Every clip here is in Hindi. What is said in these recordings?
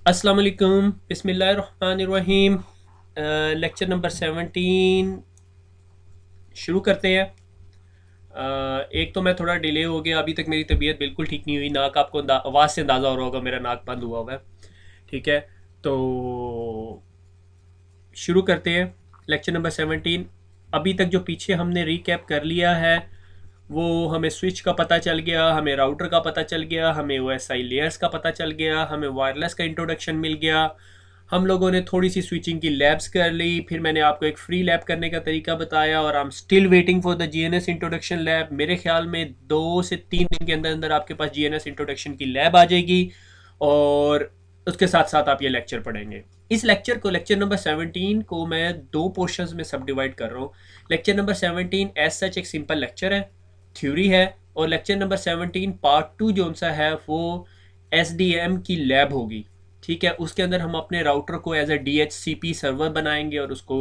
अस्सलाम वालेकुम, बिस्मिल्लाहिर्रहमानिर्रहीम। लेक्चर नंबर 17 शुरू करते हैं। एक तो मैं थोड़ा डिले हो गया, अभी तक मेरी तबीयत बिल्कुल ठीक नहीं हुई। नाक आपको आवाज़ से अंदाज़ा हो रहा होगा, मेरा नाक बंद हुआ हुआ है। ठीक है, तो शुरू करते हैं लेक्चर नंबर 17। अभी तक जो पीछे हमने रिकैप कर लिया है वो हमें स्विच का पता चल गया, हमें राउटर का पता चल गया, हमें ओएसआई लेयर्स का पता चल गया, हमें वायरलेस का इंट्रोडक्शन मिल गया। हम लोगों ने थोड़ी सी स्विचिंग की लैब्स कर ली, फिर मैंने आपको एक फ्री लैब करने का तरीका बताया और I am still waiting for the GNS introduction lab. मेरे ख्याल में 2 से 3 दिन के अंदर अंदर आपके पास जीएनएस इंट्रोडक्शन की लैब आ जाएगी और उसके साथ साथ आप ये लेक्चर पढ़ेंगे। इस लेक्चर को, लेक्चर नंबर 17 को मैं दो पोर्शंस में सब डिवाइड कर रहा हूँ। लेक्चर नंबर 17 एज सच एक सिंपल लेक्चर है, थ्योरी है, और लेक्चर नंबर 17 पार्ट 2 जो सा है वो एसडीएम की लैब होगी। ठीक है, उसके अंदर हम अपने राउटर को एज ए डीएचसीपी सर्वर बनाएंगे और उसको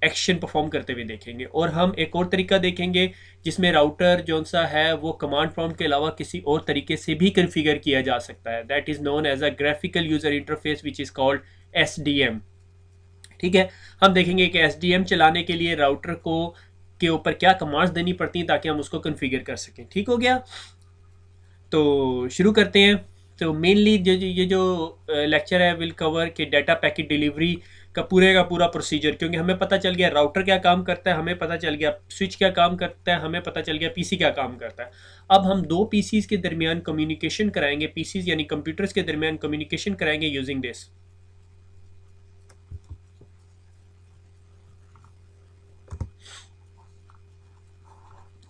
एक्शन परफॉर्म करते हुए देखेंगे। और हम एक और तरीका देखेंगे जिसमें राउटर जो सा है वो कमांड प्रॉम्प्ट के अलावा किसी और तरीके से भी कन्फिगर किया जा सकता है। That is known as a graphical user interface which is called SDM. ठीक है, हम देखेंगे कि एसडीएम चलाने के लिए राउटर को के ऊपर क्या कमांड्स देनी पड़ती हैं ताकि हम उसको कन्फिगर कर सकें। ठीक हो गया, तो शुरू करते हैं। तो मेनली ये जो लेक्चर है विल कवर कि डाटा पैकेट डिलीवरी का पूरा प्रोसीजर, क्योंकि हमें पता चल गया राउटर क्या काम करता है, हमें पता चल गया स्विच क्या काम करता है, हमें पता चल गया पीसी क्या काम करता है। अब हम दो पीसीज के दरमियान कम्युनिकेशन कराएंगे, पीसीज यानी कंप्यूटर्स के दरमियान कम्युनिकेशन कराएंगे यूजिंग दिस।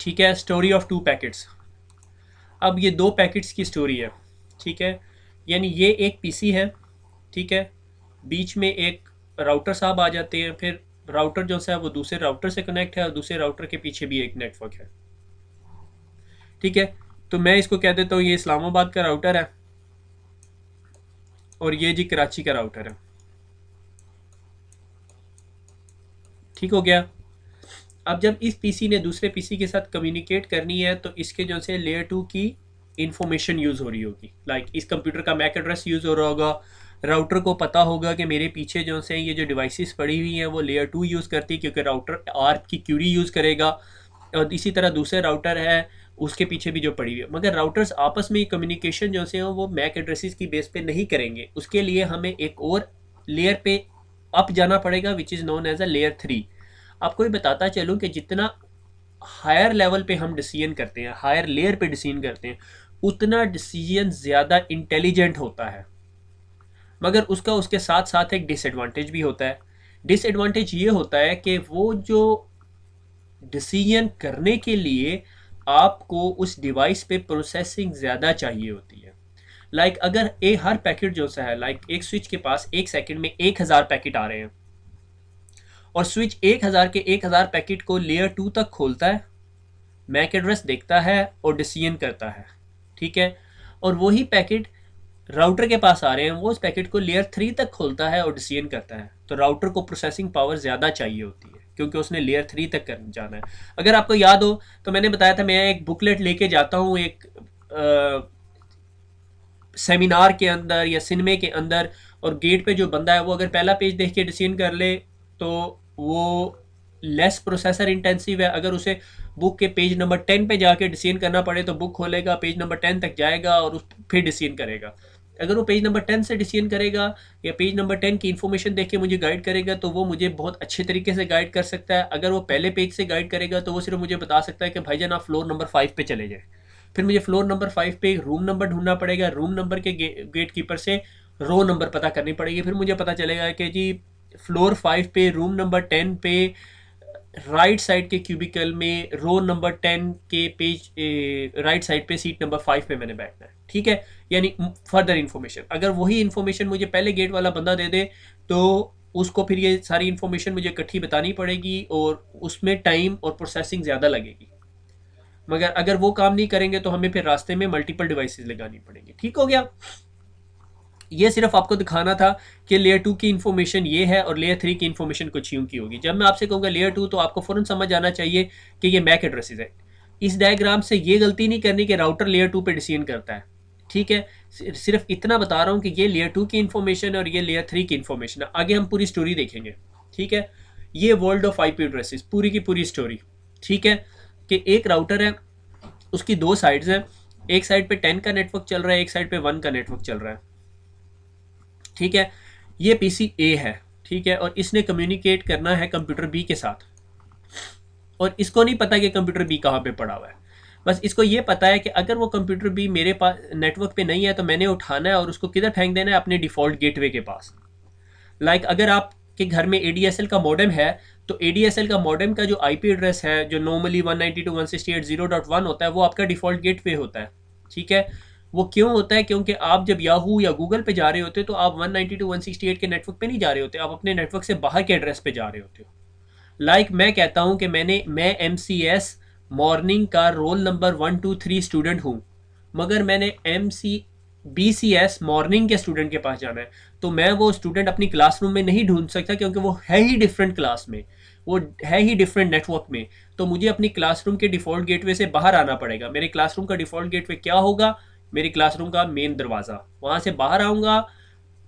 ठीक है, स्टोरी ऑफ टू पैकेट्स। अब ये दो पैकेट्स की स्टोरी है। ठीक है, यानी ये एक पीसी है। ठीक है, बीच में एक राउटर साहब आ जाते हैं, फिर राउटर जो है वो दूसरे राउटर से कनेक्ट है और दूसरे राउटर के पीछे भी एक नेटवर्क है। ठीक है, तो मैं इसको कह देता हूँ ये इस्लामाबाद का राउटर है और ये जी कराची का राउटर है। ठीक हो गया। अब जब इस पीसी ने दूसरे पीसी के साथ कम्युनिकेट करनी है तो इसके जो से लेयर 2 की इंफॉर्मेशन यूज़ हो रही होगी। लाइक इस कंप्यूटर का मैक एड्रेस यूज़ हो रहा होगा, राउटर को पता होगा कि मेरे पीछे जो से ये जो डिवाइसेस पड़ी हुई हैं वो लेयर 2 यूज़ करती है, क्योंकि राउटर आर्क की क्यूरी यूज़ करेगा। और इसी तरह दूसरे राउटर है उसके पीछे भी जो पड़ी हुई है, मगर राउटर्स आपस में कम्युनिकेशन जो से वो मैक एड्रेसेस की बेस पे नहीं करेंगे। उसके लिए हमें एक और लेयर पे अप जाना पड़ेगा which is known as a layer 3। आपको ये बताता चलूँ कि जितना हायर लेवल पे हम डिसीजन करते हैं, हायर लेयर पे डिसीजन करते हैं, उतना डिसीजन ज़्यादा इंटेलिजेंट होता है, मगर उसका उसके साथ साथ एक डिसएडवांटेज भी होता है। डिसएडवांटेज ये होता है कि वो जो डिसीजन करने के लिए आपको उस डिवाइस पे प्रोसेसिंग ज़्यादा चाहिए होती है। लाइक अगर हर पैकेट जो सा है, लाइक एक स्विच के पास एक सेकंड में 1000 पैकेट आ रहे हैं और स्विच 1000 के 1000 पैकेट को लेयर 2 तक खोलता है, मैक एड्रेस देखता है और डिसीजन करता है। ठीक है, और वही पैकेट राउटर के पास आ रहे हैं, वो उस पैकेट को लेयर 3 तक खोलता है और डिसीजन करता है। तो राउटर को प्रोसेसिंग पावर ज़्यादा चाहिए होती है क्योंकि उसने लेयर 3 तक कर जाना है। अगर आपको याद हो तो मैंने बताया था मैं एक बुकलेट लेके जाता हूँ एक सेमिनार के अंदर या सिनेमे के अंदर, और गेट पे जो बंदा है वो अगर पहला पेज देख के डिसीजन कर ले तो वो लेस प्रोसेसर इंटेंसिव है। अगर उसे बुक के पेज नंबर 10 पे जाके डिसीजन करना पड़े तो बुक खोलेगा, पेज नंबर 10 तक जाएगा और उस फिर डिसीजन करेगा। अगर वो पेज नंबर 10 से डिसीजन करेगा या पेज नंबर 10 की इन्फॉर्मेशन देख के मुझे गाइड करेगा तो वो मुझे बहुत अच्छे तरीके से गाइड कर सकता है। अगर वो पहले पेज से गाइड करेगा तो वो सिर्फ मुझे बता सकता है कि भाईजान आप फ्लोर नंबर 5 पे चले जाए। फिर मुझे फ्लोर नंबर 5 पे रूम नंबर ढूंढना पड़ेगा, रूम नंबर के गेट कीपर से रो नंबर पता करनी पड़ेगी, फिर मुझे पता चलेगा कि जी फ्लोर 5 पे रूम नंबर 10 पे राइट साइड के क्यूबिकल में रो नंबर 10 के पेज राइट साइड पे सीट नंबर 5 पे मैंने बैठना है। ठीक है, यानी फर्दर इन्फॉर्मेशन अगर वही इन्फॉर्मेशन मुझे पहले गेट वाला बंदा दे दे तो उसको फिर ये सारी इन्फॉर्मेशन मुझे इकट्ठी बतानी पड़ेगी और उसमें टाइम और प्रोसेसिंग ज़्यादा लगेगी। मगर अगर वो काम नहीं करेंगे तो हमें फिर रास्ते में मल्टीपल डिवाइसेस लगानी पड़ेंगी। ठीक हो गया, ये सिर्फ आपको दिखाना था कि लेयर 2 की इन्फॉर्मेशन ये है और लेयर 3 की इन्फॉर्मेशन कुछ यूं की होगी। जब मैं आपसे कहूँगा लेयर 2 तो आपको फ़ौरन समझ आना चाहिए कि ये मैक एड्रेसेस है। इस डायग्राम से ये गलती नहीं करनी कि राउटर लेयर 2 पे डिसीजन करता है। ठीक है, सिर्फ इतना बता रहा हूँ कि ये लेयर 2 की इन्फॉर्मेशन और ये लेयर 3 की इन्फॉर्मेशन है। आगे हम पूरी स्टोरी देखेंगे। ठीक है, ये वर्ल्ड ऑफ आईपी एड्रेसेस पूरी की पूरी स्टोरी। ठीक है, कि एक राउटर है, उसकी दो साइड्स हैं, एक साइड पे 10 का नेटवर्क चल रहा है, एक साइड पे 1 का नेटवर्क चल रहा है। ठीक है, ये पीसी ए है। ठीक है, और इसने कम्युनिकेट करना है कंप्यूटर बी के साथ, और इसको नहीं पता कि कंप्यूटर बी कहाँ पे पड़ा हुआ है। बस इसको ये पता है कि अगर वो कंप्यूटर बी मेरे पास नेटवर्क पे नहीं है तो मैंने उठाना है और उसको किधर फेंक देना है, अपने डिफ़ॉल्ट गेटवे के पास। अगर आपके घर में एडीएसएल का मॉडेम है, तो एडीएसएल का मॉडेम का जो आईपी एड्रेस है, जो नॉर्मली 192.168.0.1 होता है, वो आपका डिफ़ॉल्ट गेटवे होता है। ठीक है, वो क्यों होता है? क्योंकि आप जब याहू या गूगल पे जा रहे होते हो तो आप 192.168 के नेटवर्क पे नहीं जा रहे होते, आप अपने नेटवर्क से बाहर के एड्रेस पे जा रहे होते हो। मैं कहता हूँ कि मैं एमसीएस मॉर्निंग का रोल नंबर 123 स्टूडेंट हूँ, मगर मैंने बीसीएस मॉर्निंग के स्टूडेंट के पास जाना है, तो मैं वो स्टूडेंट अपनी क्लासरूम में नहीं ढूंढ सकता, क्योंकि वो है ही डिफरेंट क्लास में, वो है ही डिफरेंट नेटवर्क में। तो मुझे अपनी क्लासरूम के डिफ़ॉल्ट गेटवे से बाहर आना पड़ेगा। मेरे क्लासरूम का डिफ़ॉल्ट गेटवे क्या होगा? मेरी क्लासरूम का मेन दरवाज़ा। वहाँ से बाहर आऊँगा,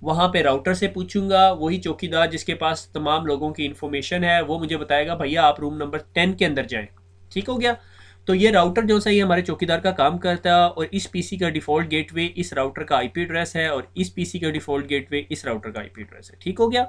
वहाँ पे राउटर से पूछूंगा, वही चौकीदार जिसके पास तमाम लोगों की इन्फॉर्मेशन है, वो मुझे बताएगा भैया आप रूम नंबर 10 के अंदर जाएं। ठीक हो गया? तो ये राउटर जो सा, ये हमारे चौकीदार का काम करता है, और इस पीसी का डिफ़ॉल्ट गेटवे इस राउटर का आईपी एड्रेस है, और इस पीसी का डिफ़ॉल्ट गेटवे इस राउटर का आईपी एड्रेस है। ठीक हो गया?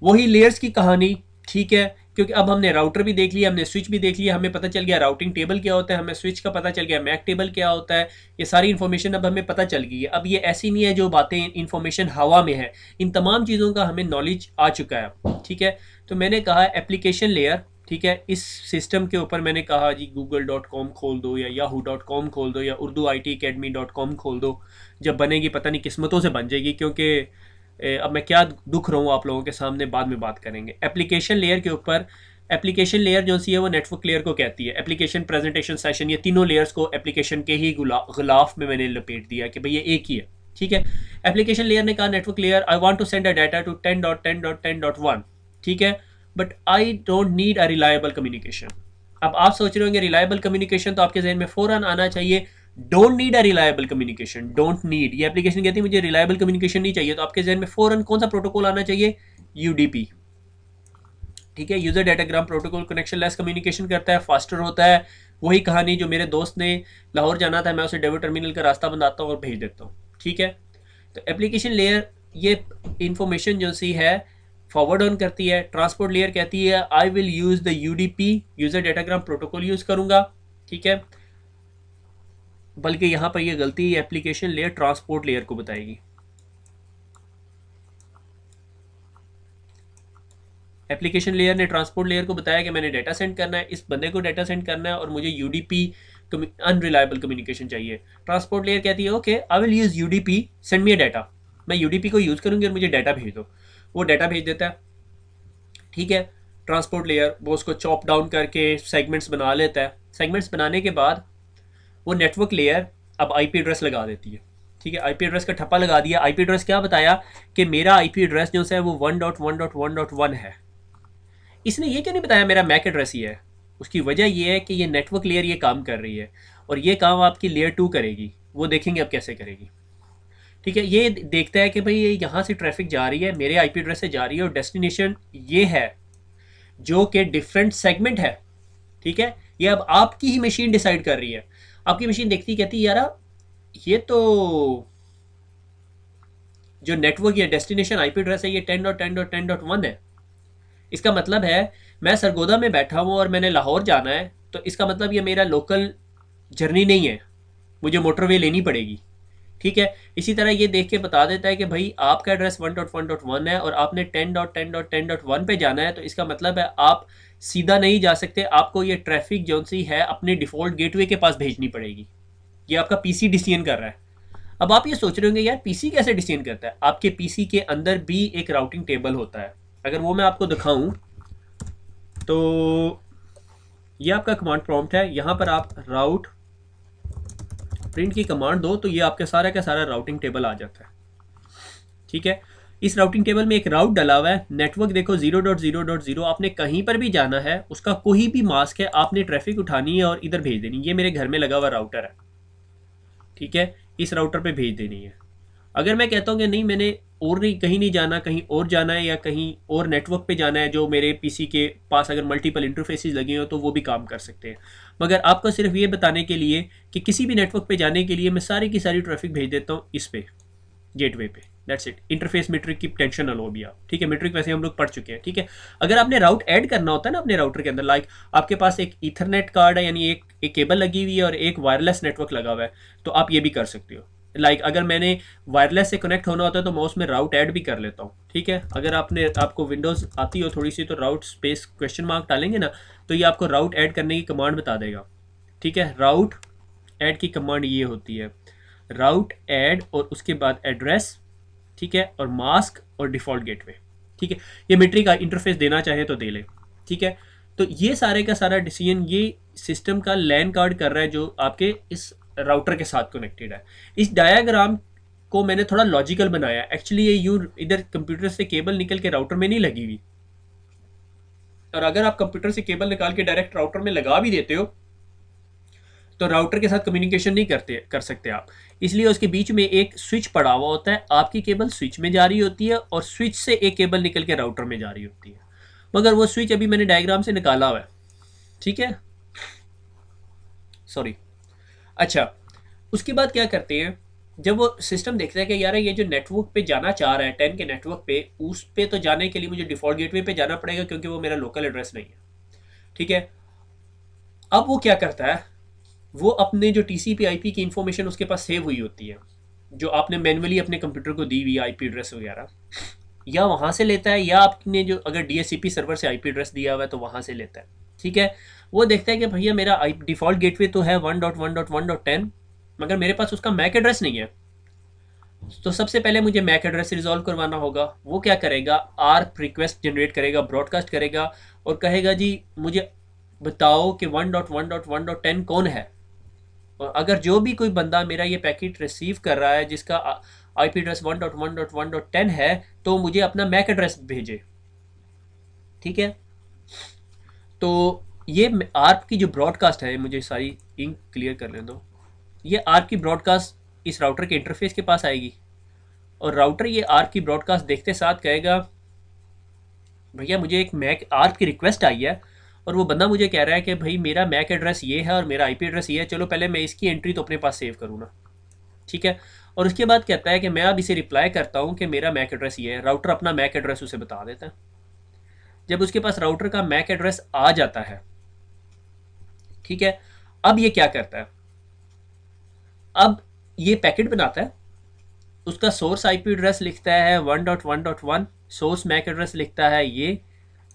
वही लेयर्स की कहानी। ठीक है, क्योंकि अब हमने राउटर भी देख लिया, हमने स्विच भी देख लिया, हमें पता चल गया राउटिंग टेबल क्या होता है, हमें स्विच का पता चल गया मैक टेबल क्या होता है, ये सारी इन्फॉर्मेशन अब हमें पता चल गई है। अब ये ऐसी नहीं है जो बातें इन्फॉर्मेशन हवा में है, इन तमाम चीज़ों का हमें नॉलेज आ चुका है। ठीक है, तो मैंने कहा एप्लीकेशन लेयर। ठीक है, इस सिस्टम के ऊपर मैंने कहा जी google.com खोल दो, या yahoo.com खोल दो, या urduitacademy.com खोल दो। जब बनेगी पता नहीं, किस्मतों से बन जाएगी, क्योंकि अब मैं क्या दुख रहा हूँ आप लोगों के सामने, बाद में बात करेंगे। एप्लीकेशन लेयर के ऊपर, एप्लीकेशन लेयर जो सी है वो नेटवर्क लेयर को कहती है। एप्लीकेशन, प्रेजेंटेशन, सेशन, ये तीनों लेयर्स को एप्लीकेशन के ही गुलाफ में मैंने लपेट दिया कि भाई ये एक ही है। ठीक है, एप्लीकेशन लेयर ने कहा network layer, I want to send a data to 10.10.10.1। ठीक है, but I don't need a reliable communication. अब आप सोच रहे होंगे रिलायबल कम्युनिकेशन, तो आपके जहन में फ़ौरन आना चाहिए don't need a reliable communication. Don't need, ये एप्लीकेशन कहती है मुझे रिलायबल कम्युनिकेशन नहीं चाहिए, तो आपके जहन में फ़ौरन कौन सा प्रोटोकॉल आना चाहिए? यूडीपी। ठीक है, user datagram protocol connection less communication करता है, फास्टर होता है। वही कहानी जो मेरे दोस्त ने लाहौर जाना था, मैं उसे डेविड टर्मिनल का रास्ता बताता हूँ और भेज देता हूँ। ठीक है, तो एप्लीकेशन लेयर ये इंफॉर्मेशन जो सी है फॉरवर्ड ऑन करती है। ट्रांसपोर्ट लेयर कहती है I will use the UDP, user datagram protocol use करूँगा। ठीक है, बल्कि यहाँ पर यह गलती एप्लीकेशन लेयर ट्रांसपोर्ट लेयर को बताएगी। एप्लीकेशन लेयर ने ट्रांसपोर्ट लेयर को बताया कि मैंने डाटा सेंड करना है, इस बंदे को डाटा सेंड करना है, और मुझे यूडीपी अनरिलायबल कम्युनिकेशन चाहिए। ट्रांसपोर्ट लेयर कहती है okay I will use UDP, send me data. मैं यूडीपी को यूज़ करूँगी और मुझे डाटा भेज दो। वो डाटा भेज देता है। ठीक है, ट्रांसपोर्ट लेयर वो उसको चॉप डाउन करके सेगमेंट्स बना लेता है। सेगमेंट्स बनाने के बाद वो नेटवर्क लेयर अब आईपी एड्रेस लगा देती है। ठीक है, आईपी एड्रेस का ठप्पा लगा दिया। आईपी एड्रेस क्या बताया कि मेरा आईपी एड्रेस जो है वो 1.1.1.1 है। इसने ये क्यों नहीं बताया मेरा मैक एड्रेस ही है? उसकी वजह ये है कि ये नेटवर्क लेयर ये काम कर रही है, और ये काम आपकी लेयर 2 करेगी। वो देखेंगे अब कैसे करेगी। ठीक है, ये देखता है कि भाई ये यहाँ से ट्रैफिक जा रही है, मेरे आईपी एड्रेस से जा रही है, और डेस्टिनेशन ये है जो कि डिफरेंट सेगमेंट है। ठीक है, ये अब आपकी ही मशीन डिसाइड कर रही है। आपकी मशीन देखती कहती यार ये तो जो नेटवर्क या डेस्टिनेशन आईपी एड्रेस है ये 10.10.10.1 है। इसका मतलब है मैं सरगोदा में बैठा हूँ और मैंने लाहौर जाना है, तो इसका मतलब ये मेरा लोकल जर्नी नहीं है, मुझे मोटरवे लेनी पड़ेगी। ठीक है, इसी तरह ये देख के बता देता है कि भाई आपका एड्रेस 1.1.1 है और आपने 10.10.10.1 पे जाना है, तो इसका मतलब है आप सीधा नहीं जा सकते, आपको ये ट्रैफिक जो सी है अपने डिफ़ॉल्ट गेटवे के पास भेजनी पड़ेगी। ये आपका पीसी डिसीजन कर रहा है। अब आप ये सोच रहे होंगे यार पीसी कैसे डिसीजन करता है? आपके पीसी के अंदर भी एक राउटिंग टेबल होता है। अगर वो मैं आपको दिखाऊं तो ये आपका कमांड प्रॉम्प्ट है, यहाँ पर आप राउट प्रिंट की कमांड दो तो ये आपके सारा का सारा राउटिंग टेबल आ जाता है। ठीक है, इस राउटिंग टेबल में एक राउट डला हुआ है। नेटवर्क देखो 0.0.0, आपने कहीं पर भी जाना है, उसका कोई भी मास्क है, आपने ट्रैफिक उठानी है और इधर भेज देनी। ये मेरे घर में लगा हुआ राउटर है। ठीक है, इस राउटर पे भेज देनी है। अगर मैं कहता हूँ कि नहीं, मैंने और नहीं, कहीं नहीं जाना, कहीं और जाना है या कहीं और नेटवर्क पे जाना है जो मेरे पीसी के पास अगर मल्टीपल इंटरफेसेस लगे हो, तो वो भी काम कर सकते हैं। मगर आपको सिर्फ ये बताने के लिए कि किसी भी नेटवर्क पे जाने के लिए मैं सारी की सारी ट्रैफिक भेज देता हूँ इस पे, गेटवे पे। That's it. इंटरफेस मीट्रिक की टेंशन ना लो अभी आप, ठीक है। मीट्रिक वैसे हम लोग पढ़ चुके हैं, ठीक है। अगर आपने राउट ऐड करना होता है ना अपने राउटर के अंदर, लाइक आपके पास एक ईथरनेट कार्ड है, यानी एक केबल लगी हुई है और एक वायरलेस नेटवर्क लगा हुआ है, तो आप ये भी कर सकते हो। अगर मैंने वायरलेस से कनेक्ट होना होता है तो मैं उसमें राउट ऐड भी कर लेता हूँ, ठीक है। अगर आपको विंडोज़ आती हो थोड़ी सी, तो राउट स्पेस क्वेश्चन मार्क डालेंगे ना, तो ये आपको राउट ऐड करने की कमांड बता देगा, ठीक है। राउट ऐड की कमांड ये होती है, राउट ऐड और उसके बाद एड्रेस, ठीक है, और मास्क और डिफ़ॉल्ट गेटवे, ठीक है। ये मीट्रिक का इंटरफेस देना चाहे तो दे ले, ठीक है। तो ये सारे का सारा डिसीजन ये सिस्टम का लैन कार्ड कर रहा है जो आपके इस राउटर के साथ कनेक्टेड है। इस डायग्राम को मैंने थोड़ा लॉजिकल बनाया। एक्चुअली ये यूँ इधर कंप्यूटर से केबल निकल के राउटर में नहीं लगी हुई, और अगर आप कंप्यूटर से केबल निकाल के डायरेक्ट राउटर में लगा भी देते हो तो राउटर के साथ कम्युनिकेशन नहीं कर सकते आप। इसलिए उसके बीच में एक स्विच पड़ा हुआ होता है, आपकी केबल स्विच में जा रही होती है और स्विच से एक केबल निकल के राउटर में जा रही होती है। मगर वो स्विच अभी मैंने डायग्राम से निकाला हुआ है, ठीक है, सॉरी। अच्छा, उसके बाद क्या करते हैं, जब वो सिस्टम देखता है कि यार ये जो नेटवर्क पे जाना चाह रहा है 10 के नेटवर्क पे, उस पे तो जाने के लिए मुझे डिफ़ॉल्ट गेटवे पे जाना पड़ेगा क्योंकि वो मेरा लोकल एड्रेस नहीं है, ठीक है। अब वो क्या करता है, वो अपने जो टीसीपी आईपी की इंफॉर्मेशन उसके पास सेव हुई होती है, जो आपने मैन्युअली अपने कंप्यूटर को दी हुई आईपी एड्रेस वगैरह, या वहाँ से लेता है, या आपने जो अगर डीएचसीपी सर्वर से आईपी एड्रेस दिया हुआ है तो वहाँ से लेता है, ठीक है। वो देखता है कि भैया मेरा डिफ़ॉल्ट गेटवे तो है 1.1.1.10, मगर मेरे पास उसका मैक एड्रेस नहीं है। तो सबसे पहले मुझे मैक एड्रेस रिजॉल्व करवाना होगा। वो क्या करेगा, आर्प रिक्वेस्ट जनरेट करेगा, ब्रॉडकास्ट करेगा और कहेगा जी मुझे बताओ कि 1.1.1.10 कौन है। और अगर जो भी कोई बंदा मेरा ये पैकेट रिसीव कर रहा है जिसका आईपी एड्रेस 1.1.1.10 है, तो मुझे अपना मैक एड्रेस भेजे, ठीक है। तो ये आर्प की जो ब्रॉडकास्ट है, मुझे सारी इंक क्लियर कर लें दो। ये आर्प की ब्रॉडकास्ट इस राउटर के इंटरफेस के पास आएगी और राउटर ये आर्प की ब्रॉडकास्ट देखते साथ कहेगा भैया मुझे एक मैक आर्प की रिक्वेस्ट आई है और वो बंदा मुझे कह रहा है कि भाई मेरा मैक एड्रेस ये है और मेरा आईपी एड्रेस ये है, चलो पहले मैं इसकी एंट्री तो अपने पास सेव करूँ ना, ठीक है। और उसके बाद कहता है कि मैं अब इसे रिप्लाई करता हूँ कि मेरा मैक एड्रेस ये है। राउटर अपना मैक एड्रेस उसे बता देता है। जब उसके पास राउटर का मैक एड्रेस आ जाता है, ठीक है, अब ये क्या करता है, अब ये पैकेट बनाता है, उसका सोर्स आईपी एड्रेस लिखता है 1.1.1, सोर्स मैक एड्रेस लिखता है ये,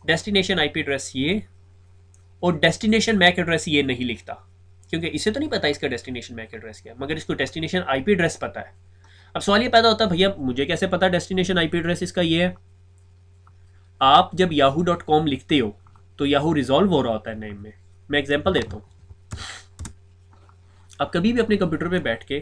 डेस्टिनेशन आईपी एड्रेस ये, और डेस्टिनेशन मैक एड्रेस ये नहीं लिखता क्योंकि इसे तो नहीं पता इसका डेस्टिनेशन मैक एड्रेस क्या है, मगर इसको डेस्टिनेशन आईपी एड्रेस पता है। अब सवाल ये पैदा होता है भैया मुझे कैसे पता डेस्टिनेशन आईपी एड्रेस इसका ये है। आप जब yahoo.com लिखते हो तो याहू रिजॉल्व हो रहा होता है नेम में। मैं एग्जांपल देता हूँ, आप कभी भी अपने कंप्यूटर पे बैठ के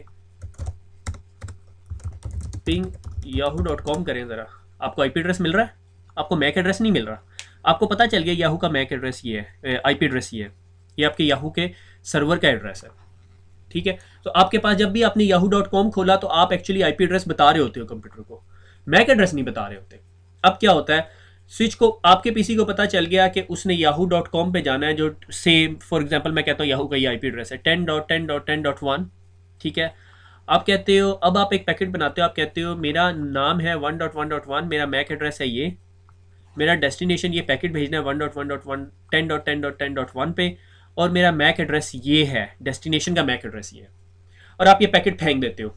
पिंग yahoo.com करें ज़रा, आपको आईपी एड्रेस मिल रहा है, आपको मैक एड्रेस नहीं मिल रहा। आपको पता चल गया याहू का मैक एड्रेस ये है, आईपी एड्रेस ये है, ये आपके याहू के सर्वर का एड्रेस है, ठीक है। तो आपके पास जब भी आपने yahoo.com खोला तो आप एक्चुअली आईपी एड्रेस बता रहे होते हो कंप्यूटर को, मैक एड्रेस नहीं बता रहे होते। अब क्या होता है, स्विच को आपके पीसी को पता चल गया कि उसने yahoo.com पे जाना है, जो सेम फॉर एग्जांपल मैं कहता हूँ याहू का ये आईपी एड्रेस है 10.10.10.1, ठीक है। आप कहते हो, अब आप एक पैकेट बनाते हो, आप कहते हो मेरा नाम है 1.1.1, मेरा मैक एड्रेस है ये, मेरा डेस्टिनेशन ये पैकेट भेजना है 1.1.1 10.10.10.1 पे, और मेरा मैक एड्रेस ये है, डेस्टिनेशन का मैक एड्रेस ये है, और आप ये पैकेट फेंक देते हो।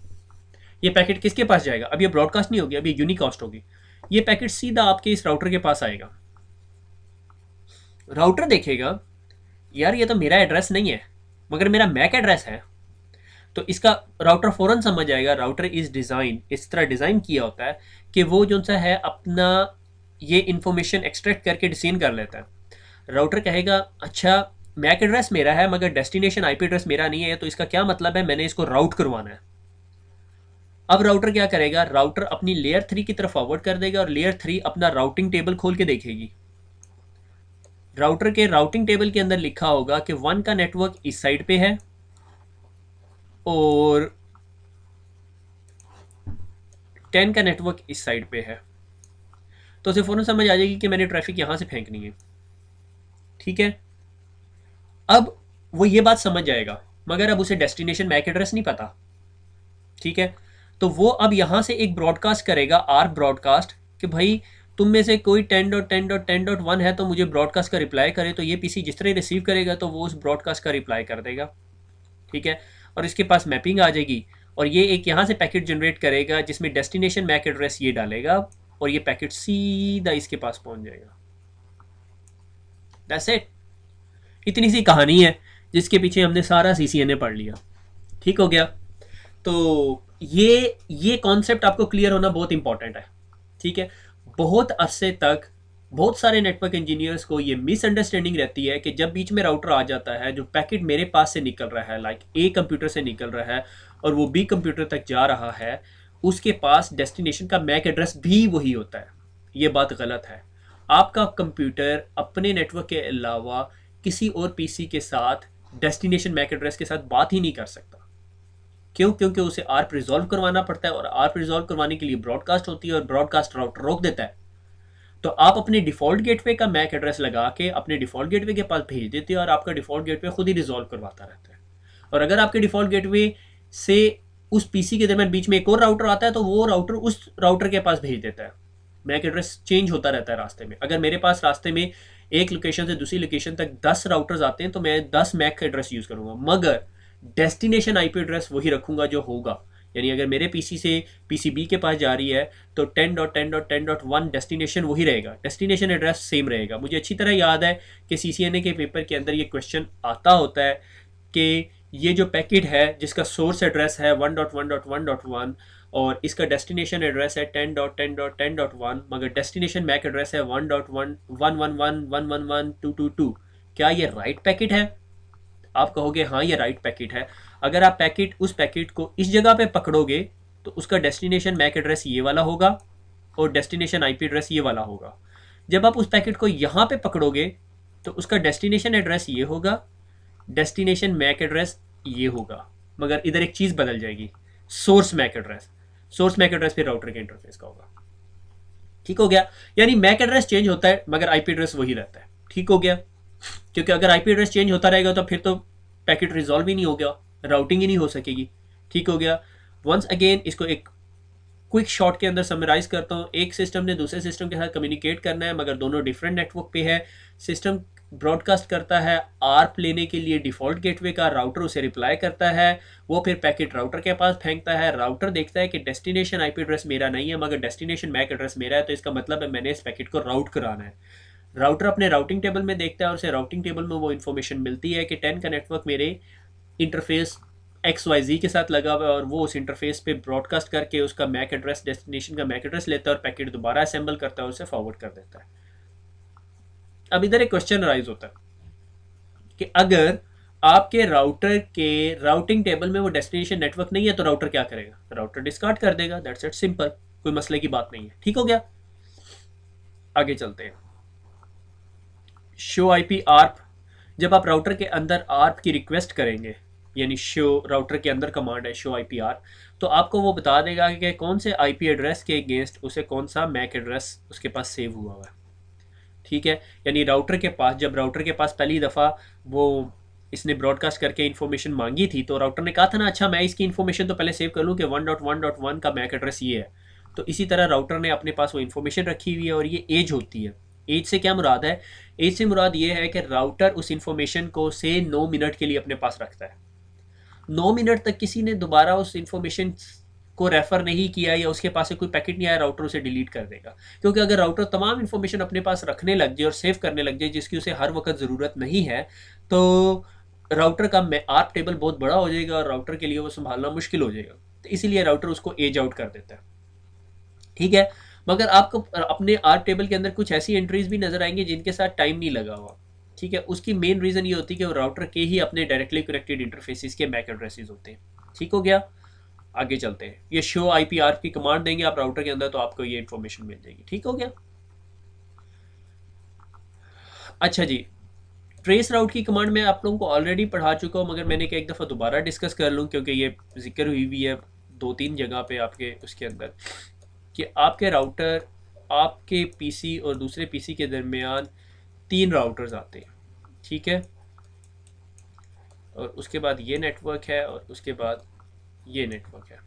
ये पैकेट किसके पास जाएगा, अब ये ब्रॉडकास्ट नहीं होगी, अब ये यूनिकास्ट होगी। ये पैकेट सीधा आपके इस राउटर के पास आएगा। राउटर देखेगा यार ये तो मेरा एड्रेस नहीं है मगर मेरा मैक एड्रेस है, तो इसका राउटर फ़ौरन समझ जाएगा। राउटर इस डिज़ाइन इस तरह डिज़ाइन किया होता है कि वो जो सा है अपना ये इन्फॉर्मेशन एक्सट्रैक्ट करके डिसीजन कर लेता है। राउटर कहेगा अच्छा मैक एड्रेस मेरा है मगर डेस्टिनेशन आईपी एड्रेस मेरा नहीं है, तो इसका क्या मतलब है, मैंने इसको राउट करवाना है। अब राउटर क्या करेगा, राउटर अपनी लेयर 3 की तरफ फॉरवर्ड कर देगा और लेयर 3 अपना राउटिंग टेबल खोल के देखेगी। राउटर के राउटिंग टेबल के अंदर लिखा होगा कि 1 का नेटवर्क इस साइड पे है और 10 का नेटवर्क इस साइड पे है, तो उसे फ़ौरन समझ आ जाएगी कि मैंने ट्रैफिक यहाँ से फेंकनी है। ठीक है, अब वो ये बात समझ जाएगा, मगर अब उसे डेस्टिनेशन मैक एड्रेस नहीं पता। ठीक है, तो वो अब यहाँ से एक ब्रॉडकास्ट करेगा, आर ब्रॉडकास्ट, कि भाई तुम में से कोई 10.10.10.1 है तो मुझे ब्रॉडकास्ट का रिप्लाई करे। तो ये पीसी जिस तरह रिसीव करेगा तो वो उस ब्रॉडकास्ट का रिप्लाई कर देगा। ठीक है, और इसके पास मैपिंग आ जाएगी, और ये एक यहाँ से पैकेट जनरेट करेगा जिसमें डेस्टिनेशन मैक एड्रेस ये डालेगा, और ये पैकेट सीधा इसके पास पहुंच जाएगा। That's it. इतनी सी कहानी है जिसके पीछे हमने सारा सीसीएनए पढ़ लिया। ठीक हो गया। तो ये कॉन्सेप्ट आपको क्लियर होना बहुत इंपॉर्टेंट है। ठीक है, बहुत अरसे तक बहुत सारे नेटवर्क इंजीनियर्स को ये मिसअंडरस्टैंडिंग रहती है कि जब बीच में राउटर आ जाता है, जो पैकेट मेरे पास से निकल रहा है, लाइक ए कंप्यूटर से निकल रहा है और वो बी कंप्यूटर तक जा रहा है, उसके पास डेस्टिनेशन का मैक एड्रेस भी वही होता है। ये बात गलत है। आपका कंप्यूटर अपने नेटवर्क के अलावा किसी और पीसी के साथ डेस्टिनेशन मैक एड्रेस के साथ बात ही नहीं कर सकता। क्यों? क्योंकि उसे आर्प रिजॉल्व करवाना पड़ता है, और आर्प रिजॉल्व करवाने के लिए ब्रॉडकास्ट होती है, और ब्रॉडकास्ट राउटर रोक देता है। तो आप अपने डिफ़ॉल्ट गेटवे का मैक एड्रेस लगा के अपने डिफ़ॉल्ट गेटवे के पास भेज देते हो, और आपका डिफ़ॉल्ट गेटवे खुद ही रिजॉल्व करवाता रहता है। और अगर आपके डिफ़ॉल्ट गेटवे से उस पीसी के दरमियान बीच में एक और राउटर आता है, तो वो राउटर उस राउटर के पास भेज देता है। मैक एड्रेस चेंज होता रहता है रास्ते में। अगर मेरे पास रास्ते में एक लोकेशन से दूसरी लोकेशन तक 10 राउटर्स आते हैं तो मैं 10 मैक एड्रेस यूज़ करूँगा, मगर डेस्टिनेशन आईपी एड्रेस वही रखूँगा जो होगा। यानी अगर मेरे पीसी से पीसी बी के पास जा रही है तो 10.10.10.1 डेस्टिनेशन वही रहेगा, डेस्टिनेशन एड्रेस सेम रहेगा। मुझे अच्छी तरह याद है कि सीसीएनए के पेपर के अंदर ये क्वेश्चन आता होता है कि ये जो पैकेट है जिसका सोर्स एड्रेस है 1.1.1.1 और इसका डेस्टिनेशन एड्रेस है 10.10.10.1, मगर डेस्टिनेशन मैक एड्रेस है 1.1.111.111.222, क्या ये राइट पैकेट है? आप कहोगे हाँ ये राइट पैकेट है। अगर आप उस पैकेट को इस जगह पे पकड़ोगे तो उसका डेस्टिनेशन मैक एड्रेस ये वाला होगा और डेस्टिनेशन आईपी एड्रेस ये वाला होगा। जब आप उस पैकेट को यहाँ पे पकड़ोगे तो उसका डेस्टिनेशन एड्रेस ये होगा, डेस्टिनेशन मैक एड्रेस ये होगा, मगर इधर एक चीज़ बदल जाएगी, source MAC address. Source MAC address फिर राउटर के इंटरफेस का होगा। ठीक हो गया? यानी मैक एड्रेस चेंज होता है मगर आईपी एड्रेस वही रहता है। ठीक हो गया? क्योंकि अगर आईपी एड्रेस चेंज होता रहेगा तो फिर तो पैकेट रिजॉल्व ही नहीं हो गया, राउटिंग ही नहीं हो सकेगी। ठीक हो गया? वंस अगेन इसको एक क्विक शॉट के अंदर समराइज करता हूँ। एक सिस्टम ने दूसरे सिस्टम के साथ कम्युनिकेट करना है, मगर दोनों डिफरेंट नेटवर्क पे है। सिस्टम ब्रॉडकास्ट करता है आर्प लेने के लिए डिफ़ॉल्ट गेटवे का, राउटर उसे रिप्लाई करता है, वो फिर पैकेट राउटर के पास फेंकता है। राउटर देखता है कि डेस्टिनेशन आईपी एड्रेस मेरा नहीं है मगर डेस्टिनेशन मैक एड्रेस मेरा है, तो इसका मतलब है मैंने इस पैकेट को राउट कराना है। राउटर अपने राउटिंग टेबल में देखता है और उसे राउटिंग टेबल में वो इन्फॉर्मेशन मिलती है कि 10 का नेटवर्क मेरे इंटरफेस XYZ के साथ लगा हुआ है, और वो उस इंटरफेस पे ब्रॉडकास्ट करके उसका मैक एड्रेस, डेस्टिनेशन का मैक एड्रेस लेता है और पैकेट दोबारा असेंबल करता है और उसे फॉरवर्ड कर देता है। अब इधर एक क्वेश्चन राइज होता है कि अगर आपके राउटर के राउटिंग टेबल में वो डेस्टिनेशन नेटवर्क नहीं है तो राउटर क्या करेगा? राउटर डिस्कार्ड कर देगा। दैट्स इट, सिंपल, कोई मसले की बात नहीं है। ठीक हो गया? आगे चलते हैं। शो आईपी आर्प, जब आप राउटर के अंदर आर्प की रिक्वेस्ट करेंगे, यानी शो राउटर के अंदर कमांड है शो आईपी आर्प, तो आपको वो बता देगा कि कौन से आईपी एड्रेस के अगेंस्ट उसे कौन सा मैक एड्रेस उसके पास सेव हुआ है। ठीक है, यानी राउटर के पास, जब राउटर के पास पहली दफ़ा वो इसने ब्रॉडकास्ट करके इन्फॉर्मेशन मांगी थी तो राउटर ने कहा था ना, अच्छा मैं इसकी इन्फॉर्मेशन तो पहले सेव कर लूँ कि 1.1.1 का मैक एड्रेस ये है। तो इसी तरह राउटर ने अपने पास वो इन्फॉर्मेशन रखी हुई है, और ये एज होती है। एज से क्या मुराद है? एज से मुराद ये है कि राउटर उस इन्फॉर्मेशन को से 9 मिनट के लिए अपने पास रखता है। 9 मिनट तक किसी ने दोबारा उस इन्फॉर्मेशन को रेफर नहीं किया या उसके पास से कोई पैकेट नहीं आया, राउटर उसे डिलीट कर देगा। क्योंकि अगर राउटर तमाम इन्फॉर्मेशन अपने पास रखने लग जाए और सेव करने लग जाए जिसकी उसे हर वक्त ज़रूरत नहीं है, तो राउटर का आर्प टेबल बहुत बड़ा हो जाएगा और राउटर के लिए वो संभालना मुश्किल हो जाएगा। तो इसीलिए राउटर उसको एज आउट कर देता है। ठीक है, मगर आपको अपने आर्प टेबल के अंदर कुछ ऐसी एंट्रीज भी नजर आएंगी जिनके साथ टाइम नहीं लगा हुआ। ठीक है, उसकी मेन रीज़न ये होती है कि वो राउटर के ही अपने डायरेक्टली कनेक्टेड इंटरफेसिस के मैक एड्रेसेस होते हैं। ठीक हो गया? आगे चलते हैं। ये शो आईपी आर्प की कमांड देंगे आप राउटर के अंदर तो आपको ये इन्फॉर्मेशन मिल जाएगी। ठीक हो गया? अच्छा जी, ट्रेस राउट की कमांड मैं आप लोगों को ऑलरेडी पढ़ा चुका हूँ, मगर मैंने कहा एक दफ़ा दोबारा डिस्कस कर लूँ क्योंकि ये जिक्र हुई है 2-3 जगह पे आपके उसके अंदर। कि आपके राउटर, आपके पीसी और दूसरे पीसी के दरमियान 3 राउटर्स आते हैं, ठीक है, और उसके बाद ये नेटवर्क है और उसके बाद ये नेटवर्क है,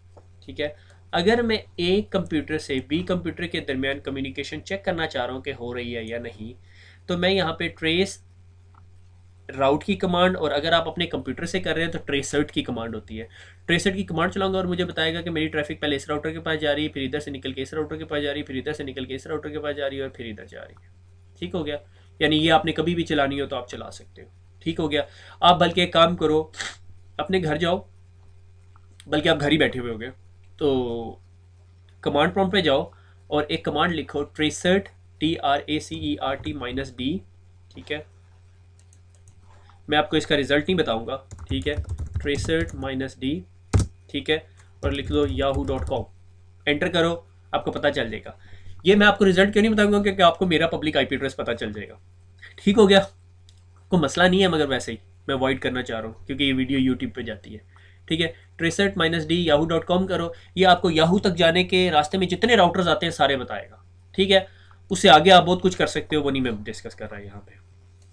ठीक है। अगर मैं एक कंप्यूटर से बी कंप्यूटर के दरमियान कम्युनिकेशन चेक करना चाह रहा हूँ कि हो रही है या नहीं, तो मैं यहाँ पे ट्रेस राउट की कमांड, और अगर आप अपने कंप्यूटर से कर रहे हैं तो ट्रेसर्ट की कमांड होती है। ट्रेसर्ट की कमांड चलाऊंगा और मुझे बताएगा कि मेरी ट्रैफिक पहले इस राउटर के पास जा रही है, फिर इधर से निकल के इस राउटर के पास जा रही है, फिर इधर से निकल के इस राउटर के पास जा रही है और फिर इधर जा रही है। ठीक हो गया। यानी ये आपने कभी भी चलानी हो तो आप चला सकते हो। ठीक हो गया। आप बल्कि एक काम करो, अपने घर जाओ, बल्कि आप घर ही बैठे हुए होगे, तो कमांड प्रॉम्प्ट पे जाओ और एक कमांड लिखो, ट्रेसर्ट, TRACERT-D, ठीक है। मैं आपको इसका रिजल्ट नहीं बताऊंगा, ठीक है। ट्रेसर्ट-D, ठीक है, और लिख लो yahoo.com, एंटर करो, आपको पता चल जाएगा। ये मैं आपको रिजल्ट क्यों नहीं बताऊंगा, क्योंकि आपको मेरा पब्लिक आईपी एड्रेस पता चल जाएगा। ठीक हो गया। कोई मसला नहीं है, मगर वैसे ही मैं अवॉइड करना चाह रहा हूँ क्योंकि ये वीडियो यूट्यूब पे जाती है। ठीक है। ट्रेसर्ट-D yahoo.com करो, ये आपको याहू तक जाने के रास्ते में जितने राउटर्स आते हैं सारे बताएगा। ठीक है। उससे आगे आप बहुत कुछ कर सकते हो, वो नहीं मैं डिस्कस कर रहा है यहाँ पे।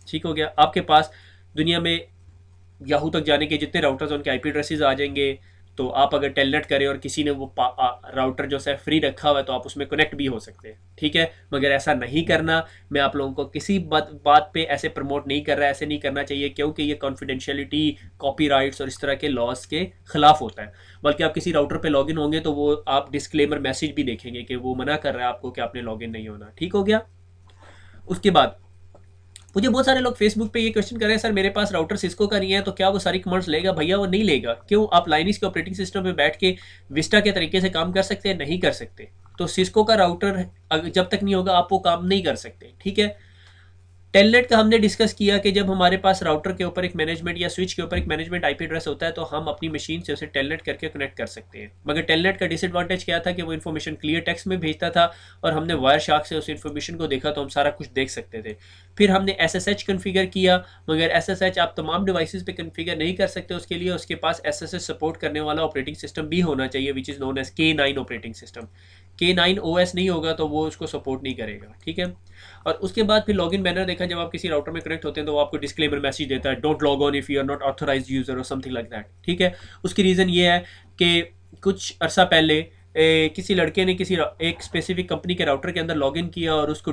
ठीक हो गया। आपके पास दुनिया में याहू तक जाने के जितने राउटर्स उनके आईपी एड्रेसेस आ जाएंगे। तो आप अगर टेलनेट करें और किसी ने वो राउटर जो है फ्री रखा हुआ है, तो आप उसमें कनेक्ट भी हो सकते हैं। ठीक है। मगर ऐसा नहीं करना। मैं आप लोगों को किसी बात पे ऐसे प्रमोट नहीं कर रहा है, ऐसे नहीं करना चाहिए, क्योंकि ये कॉन्फिडेंशियलिटी, कॉपीराइट्स और इस तरह के लॉस के खिलाफ होता है। बल्कि आप किसी राउटर पे लॉगिन होंगे तो वो आप डिस्क्लेमर मैसेज भी देखेंगे कि वो मना कर रहा है आपको कि आपने लॉगिन नहीं होना। ठीक हो गया। उसके बाद मुझे बहुत सारे लोग फेसबुक पे ये क्वेश्चन कर रहे हैं, सर मेरे पास राउटर सिस्को का नहीं है तो क्या वो सारी कमांड्स लेगा? भैया वो नहीं लेगा। क्यों? आप लाइनिस के ऑपरेटिंग सिस्टम पे बैठ के विस्टा के तरीके से काम कर सकते हैं? नहीं कर सकते। तो सिस्को का राउटर जब तक नहीं होगा आप वो काम नहीं कर सकते। ठीक है। टेलनेट का हमने डिस्कस किया कि जब हमारे पास राउटर के ऊपर एक मैनेजमेंट या स्विच के ऊपर एक मैनेजमेंट आईपी एड्रेस होता है तो हम अपनी मशीन से उसे टेलनेट करके कनेक्ट कर सकते हैं। मगर टेलनेट का डिसएडवांटेज क्या था कि वो इन्फॉर्मेशन क्लियर टेक्स्ट में भेजता था, और हमने वायर शार्क से उस इन्फॉर्मेशन को देखा तो हम सारा कुछ देख सकते थे। फिर हमने SSH कन्फिगर किया, मगर SSH आप तमाम डिवाइसेस पे कन्फिगर नहीं कर सकते। उसके लिए उसके पास SSH सपोर्ट करने वाला ऑपरेटिंग सिस्टम भी होना चाहिए, which is known as K9 operating system. K9 OS नहीं होगा तो वो उसको सपोर्ट नहीं करेगा। ठीक है। और उसके बाद फिर लॉगिन बैनर देखा, जब आप किसी राउटर में कनेक्ट होते हैं तो वो आपको डिस्क्लेमर मैसेज देता है, don't log on if you are not authorised user और समथिंग लाइक दैट। ठीक है। उसकी रीज़न ये है कि कुछ अरसा पहले किसी लड़के ने किसी एक स्पेसिफिक कंपनी के राउटर के अंदर लॉगिन किया और उसको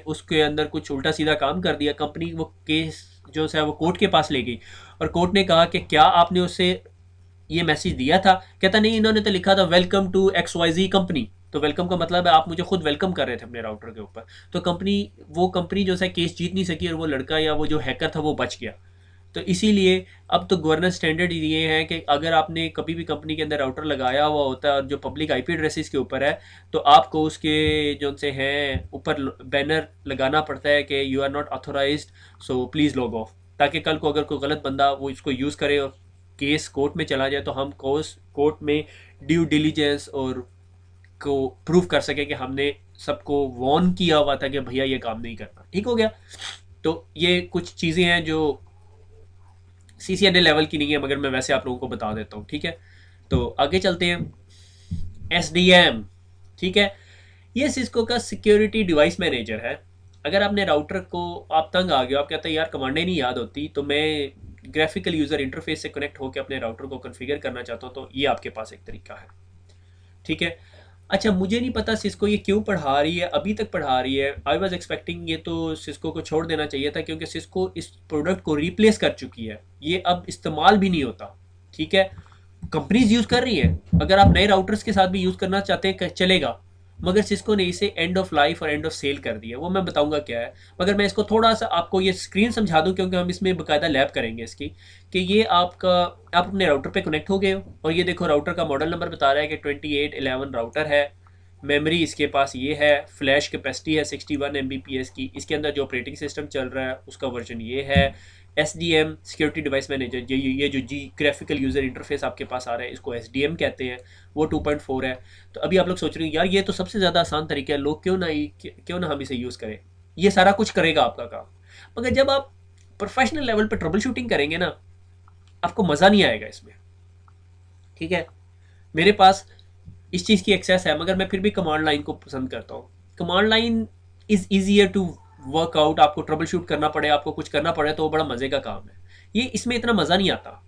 उसके अंदर कुछ उल्टा सीधा काम कर दिया। कंपनी वो केस जो है वो कोर्ट के पास ले गई, और कोर्ट ने कहा कि क्या आपने उससे ये मैसेज दिया था? कहता नहीं, इन्होंने तो लिखा था वेलकम टू XYZ कंपनी। तो वेलकम का मतलब है आप मुझे खुद वेलकम कर रहे थे अपने राउटर के ऊपर। तो वो कंपनी जो है केस जीत नहीं सकी, और वो लड़का या वो जो हैकर था वो बच गया। तो इसीलिए अब तो गवर्नेंस स्टैंडर्ड ये है कि अगर आपने कभी भी कंपनी के अंदर राउटर लगाया हुआ होता है और जो पब्लिक आईपी एड्रेसेस के ऊपर है, तो आपको उसके जो से हैं ऊपर बैनर लगाना पड़ता है कि you are not authorised, so please log off, ताकि कल को अगर कोई गलत बंदा वो इसको यूज़ करे और केस कोर्ट में चला जाए तो हम कोर्ट में ड्यू डिलीजेंस और को प्रूव कर सके कि हमने सबको वार्न किया हुआ था कि भैया ये काम नहीं करना। ठीक हो गया। तो ये कुछ चीज़ें हैं जो CCNA लेवल की नहीं है, मगर मैं वैसे आप लोगों को बता देता हूँ। ठीक है। तो आगे चलते हैं। SDM, ठीक है, ये सिस्को का सिक्योरिटी डिवाइस मैनेजर है। अगर आपने राउटर को आप तंग आ गए, आप कहते हैं यार कमांडें नहीं याद होती, तो मैं ग्राफिकल यूज़र इंटरफेस से कनेक्ट होकर अपने राउटर को कॉन्फ़िगर करना चाहता हूँ, तो ये आपके पास एक तरीका है। ठीक है। अच्छा, मुझे नहीं पता सिस्को ये क्यों पढ़ा रही है, अभी तक पढ़ा रही है। आई वॉज एक्सपेक्टिंग ये तो सिस्को को छोड़ देना चाहिए था, क्योंकि सिस्को इस प्रोडक्ट को रिप्लेस कर चुकी है, ये अब इस्तेमाल भी नहीं होता। ठीक है। कंपनीज यूज़ कर रही है, अगर आप नए राउटर्स के साथ भी यूज़ करना चाहते हैं चलेगा, मगर सिस्को ने इसे एंड ऑफ लाइफ और एंड ऑफ सेल कर दिया। वो मैं बताऊंगा क्या है, मगर मैं इसको थोड़ा सा आपको ये स्क्रीन समझा दूं, क्योंकि हम इसमें बाकायदा लैब करेंगे इसकी, कि ये आपका आप अपने राउटर पे कनेक्ट हो गए हो, और ये देखो राउटर का मॉडल नंबर बता रहा है कि 2811 राउटर है। मेमोरी इसके पास ये है, फ्लैश कैपेसिटी है 61 MBPS की, इसके अंदर जो ऑपरेटिंग सिस्टम चल रहा है उसका वर्जन ये है। SDM सिक्योरिटी डिवाइस मैनेजर, ये जो जी ग्राफिकल यूज़र इंटरफेस आपके पास आ रहा है इसको SDM कहते हैं, वो 2.4 है। तो अभी आप लोग सोच रहे हैं यार ये तो सबसे ज़्यादा आसान तरीका है, लोग क्यों ना हम इसे यूज़ करें, ये सारा कुछ करेगा आपका काम। मगर जब आप प्रोफेशनल लेवल पर ट्रबल शूटिंग करेंगे ना, आपको मज़ा नहीं आएगा इसमें। ठीक है। मेरे पास इस चीज़ की एक्सेस है, मगर मैं फिर भी कमांड लाइन को पसंद करता हूँ। Command line is easier to work out, आपको ट्रबल शूट करना पड़े, आपको कुछ करना पड़े तो वो बड़ा मज़े का काम है। ये इसमें इतना मज़ा नहीं आता,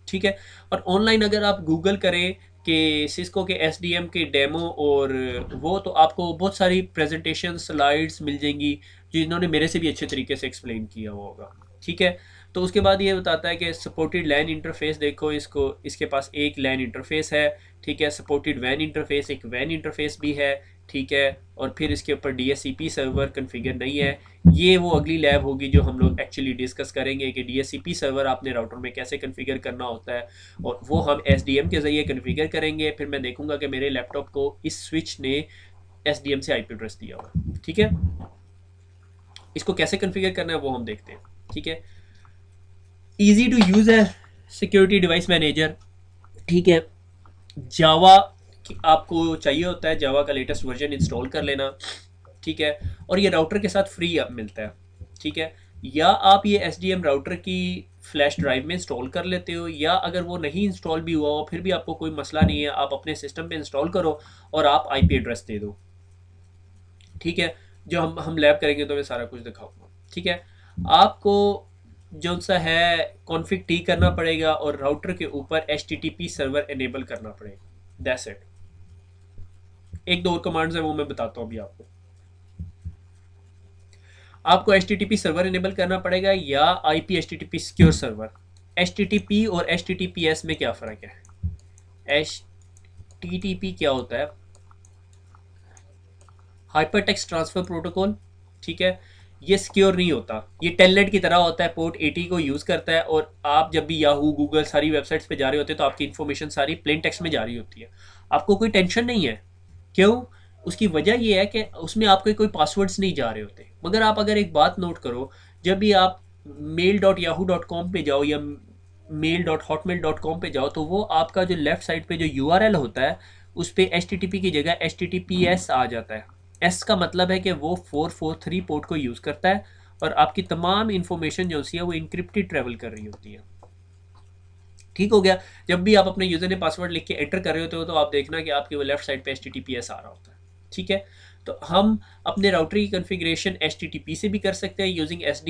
ठीक है। और ऑनलाइन अगर आप गूगल करें कि सिस्को के एसडीएम के डेमो और वो, तो आपको बहुत सारी प्रेजेंटेशन स्लाइड्स मिल जाएंगी जो इन्होंने मेरे से भी अच्छे तरीके से एक्सप्लेन किया हुआ होगा, ठीक है। तो उसके बाद ये बताता है कि सपोर्टेड लैन इंटरफेस देखो, इसको इसके पास एक लैन इंटरफेस है, ठीक है। सपोर्टेड वैन इंटरफेस, एक वैन इंटरफेस भी है, ठीक है। और फिर इसके ऊपर डीएससीपी सर्वर कन्फिगर नहीं है। ये वो अगली लैब होगी जो हम लोग एक्चुअली डिस्कस करेंगे कि डीएससीपी सर्वर आपने राउटर में कैसे कन्फिगर करना होता है, और वो हम एसडीएम के ज़रिए कन्फिगर करेंगे। फिर मैं देखूंगा कि मेरे लैपटॉप को इस स्विच ने एसडीएम से आईपी एड्रेस दिया हुआ, ठीक है। इसको कैसे कन्फिगर करना है वो हम देखते हैं, ठीक है। ईजी टू यूज़ है सिक्योरिटी डिवाइस मैनेजर, ठीक है। जावा आपको चाहिए होता है, जावा का लेटेस्ट वर्जन इंस्टॉल कर लेना, ठीक है। और ये राउटर के साथ फ्री अब मिलता है, ठीक है। या आप ये एस राउटर की फ्लैश ड्राइव में इंस्टॉल कर लेते हो, या अगर वो नहीं इंस्टॉल भी हुआ हो फिर भी आपको कोई मसला नहीं है, आप अपने सिस्टम पे इंस्टॉल करो और आप आईपी एड्रेस दे दो, ठीक है। जो हम लैब करेंगे तो मैं सारा कुछ दिखाऊंगा, ठीक है। आपको जो सा है कॉन्फ़िग टी करना पड़ेगा और राउटर के ऊपर एच सर्वर एनेबल करना पड़ेगा, दैट्स इट। एक दो और कमांड्स हैं वो मैं बताता हूँ अभी आपको। आपको एच सर्वर इनेबल करना पड़ेगा या IP H secure server. H और एच में क्या फ़र्क है? एच क्या होता है? हाइपर टेक्स्ट ट्रांसफर प्रोटोकॉल, ठीक है। ये सिक्योर नहीं होता, ये टेलनेट की तरह होता है, पोर्ट 80 को यूज़ करता है, और आप जब भी याहू गूगल सारी वेबसाइट्स पे जा रहे होते हैं तो आपकी इन्फॉर्मेशन सारी प्लेन टेक्स्ट में जा रही होती है, आपको कोई टेंशन नहीं है। क्यों? उसकी वजह यह है कि उसमें आपके कोई पासवर्ड्स नहीं जा रहे होते। मगर आप अगर एक बात नोट करो, जब भी आप mail.yahoo.com पे जाओ या mail.hotmail.com पे जाओ, तो वो आपका जो लेफ्ट साइड पे जो यूआरएल होता है उस पर एच की जगह एच आ जाता है। एस का मतलब है कि वो 443 पोर्ट को यूज़ करता है और आपकी तमाम इंफॉर्मेशन जो है वो इनक्रिप्टेड ट्रेवल कर रही होती है, ठीक हो गया। जब भी आप अपने यूज़र ने पासवर्ड लिख के एंटर कर रहे होते हो तो आप देखना कि आपके वो लेफ्ट साइड पे एच आ रहा होता है, ठीक है। तो हम अपने राउटर की कन्फिग्रेशन एच से भी कर सकते हैं यूजिंग एस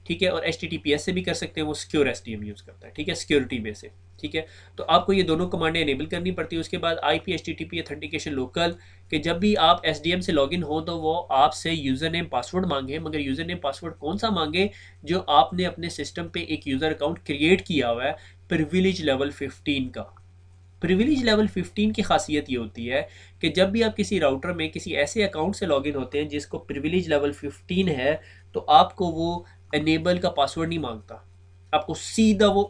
ठीक है, और एच से भी कर सकते हैं, वो सिक्योर एस यूज़ करता है, ठीक है, सिक्योरिटी वे से, ठीक है। तो आपको ये दोनों कमांडें एनेबल करनी पड़ती है। उसके बाद IP HTTP ऑथेंटिकेशन लोकल, कि जब भी आप SDM से लॉगिन हो तो वो आपसे यूज़र नेम पासवर्ड मांगे, मगर यूज़र नेम पासवर्ड कौन सा मांगे? जो आपने अपने सिस्टम पे एक यूज़र अकाउंट क्रिएट किया हुआ है प्रिविलेज लेवल 15 का। प्रिविलेज लेवल 15 की खासियत ये होती है कि जब भी आप किसी राउटर में किसी ऐसे अकाउंट से लॉगिन होते हैं जिसको प्रिविलेज लेवल 15 है, तो आपको वो एनेबल का पासवर्ड नहीं मांगता, आपको सीधा वो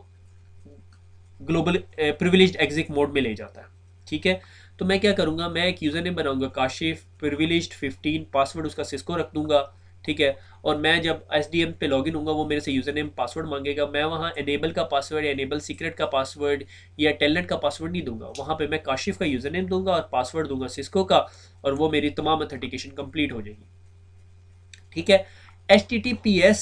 ग्लोबल प्रिविलेज्ड एग्जिट मोड में ले जाता है, ठीक है। तो मैं क्या करूँगा, मैं एक यूज़र नेम बनाऊंगा काशिफ प्रिविलेज्ड 15, पासवर्ड उसका सिस्को रख दूंगा, ठीक है। और मैं जब एसडीएम पे लॉगिन होऊंगा वो मेरे से यूज़र नेम पासवर्ड मांगेगा, मैं वहाँ एनेबल का पासवर्ड या एनेबल सीक्रेट का पासवर्ड या टेलनेट का पासवर्ड नहीं दूंगा, वहाँ पे मैं काशिफ का यूज़र नेम दूंगा और पासवर्ड दूंगा सिस्को का, और वो मेरी तमाम ऑथेंटिकेशन कंप्लीट हो जाएगी, ठीक है। एच